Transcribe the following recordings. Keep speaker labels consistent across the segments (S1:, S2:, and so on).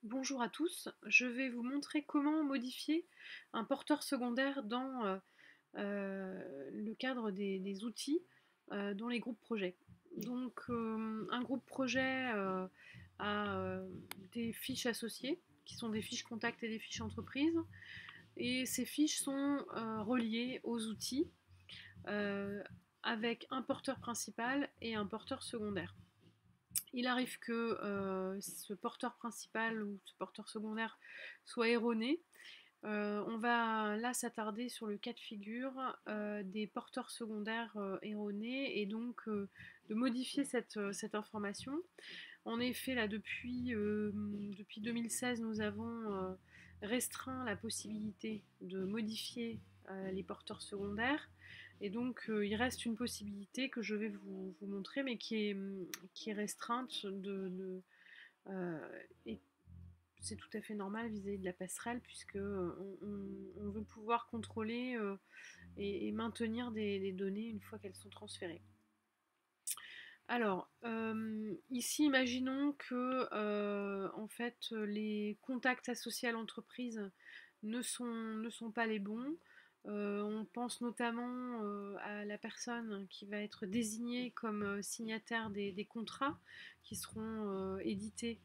S1: Bonjour à tous, je vais vous montrer comment modifier un porteur secondaire dans le cadre des outils dans les groupes projets. Donc un groupe projet a des fiches associées qui sont des fiches contact et des fiches entreprises et ces fiches sont reliées aux outils euh, avec un porteur principal et un porteur secondaire. Il arrive que ce porteur principal ou ce porteur secondaire soit erroné. On va là s'attarder sur le cas de figure des porteurs secondaires erronés et donc de modifier cette information. En effet, là depuis 2016, nous avons restreint la possibilité de modifier les porteurs secondaires. Et donc, il reste une possibilité que je vais vous montrer, mais qui est restreinte et c'est tout à fait normal vis-à-vis de la passerelle, puisque on veut pouvoir contrôler et maintenir des données une fois qu'elles sont transférées. Alors, ici, imaginons que en fait, les contacts associés à l'entreprise ne sont pas les bons. On pense notamment à la personne qui va être désignée comme signataire des contrats qui seront édités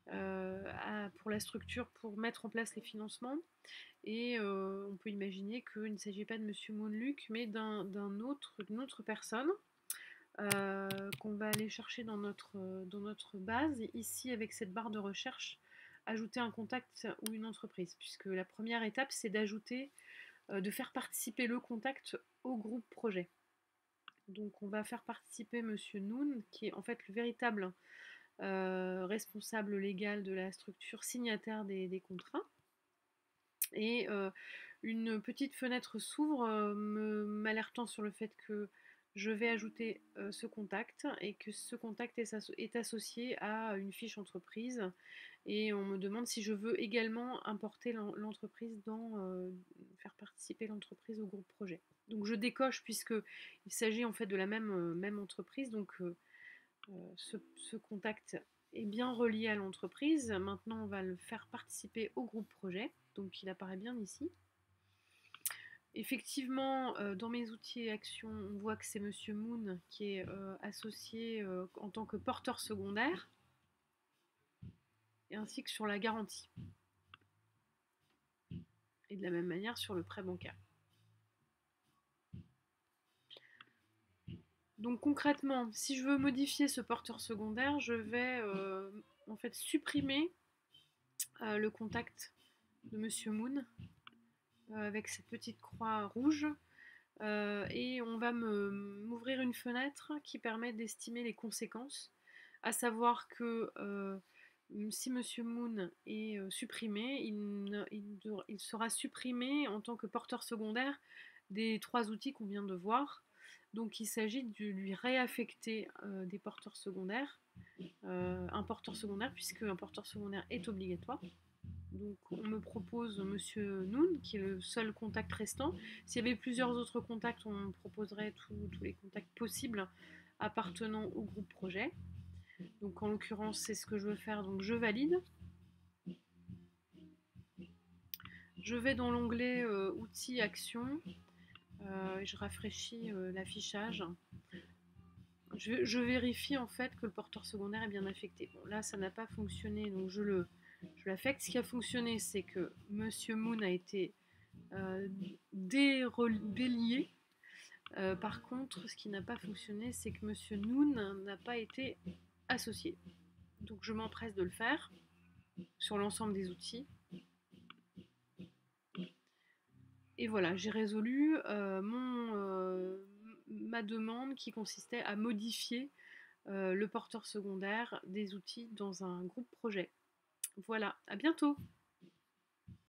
S1: pour la structure pour mettre en place les financements. Et on peut imaginer qu'il ne s'agit pas de Monsieur Moonluc, mais d'une autre personne qu'on va aller chercher dans notre base. Ici, avec cette barre de recherche, ajouter un contact ou une entreprise, puisque la première étape, c'est d'ajouter, de faire participer le contact au groupe projet. Donc on va faire participer Monsieur Noon, qui est en fait le véritable responsable légal de la structure, signataire des contrats. Et une petite fenêtre s'ouvre m'alertant sur le fait que je vais ajouter ce contact et que ce contact est associé à une fiche entreprise et on me demande si je veux également importer l'entreprise faire participer l'entreprise au groupe projet. Donc je décoche puisqu'il s'agit en fait de la même entreprise, donc ce contact est bien relié à l'entreprise. Maintenant, on va le faire participer au groupe projet, donc il apparaît bien ici. Effectivement, dans mes outils et actions, on voit que c'est Monsieur Moon qui est associé en tant que porteur secondaire, et ainsi que sur la garantie. Et de la même manière sur le prêt bancaire. Donc concrètement, si je veux modifier ce porteur secondaire, je vais en fait supprimer le contact de Monsieur Moon avec cette petite croix rouge. Et on va m'ouvrir une fenêtre qui permet d'estimer les conséquences, à savoir que si Monsieur Moon est supprimé, il sera supprimé en tant que porteur secondaire des trois outils qu'on vient de voir. Donc il s'agit de lui réaffecter des porteurs secondaires, un porteur secondaire, puisque un porteur secondaire est obligatoire. Donc on me propose Monsieur Noon, qui est le seul contact restant. S'il y avait plusieurs autres contacts, on me proposerait tous les contacts possibles appartenant au groupe projet. Donc en l'occurrence, c'est ce que je veux faire, donc je valide. Je vais dans l'onglet outils actions et je rafraîchis l'affichage. Je vérifie en fait que le porteur secondaire est bien affecté. Bon, là, ça n'a pas fonctionné, donc je l'affecte. Ce qui a fonctionné, c'est que Monsieur Moon a été délié. Par contre, ce qui n'a pas fonctionné, c'est que Monsieur Noon n'a pas été associé. Donc je m'empresse de le faire sur l'ensemble des outils. Et voilà, j'ai résolu ma demande qui consistait à modifier le porteur secondaire des outils dans un groupe projet. Voilà, à bientôt!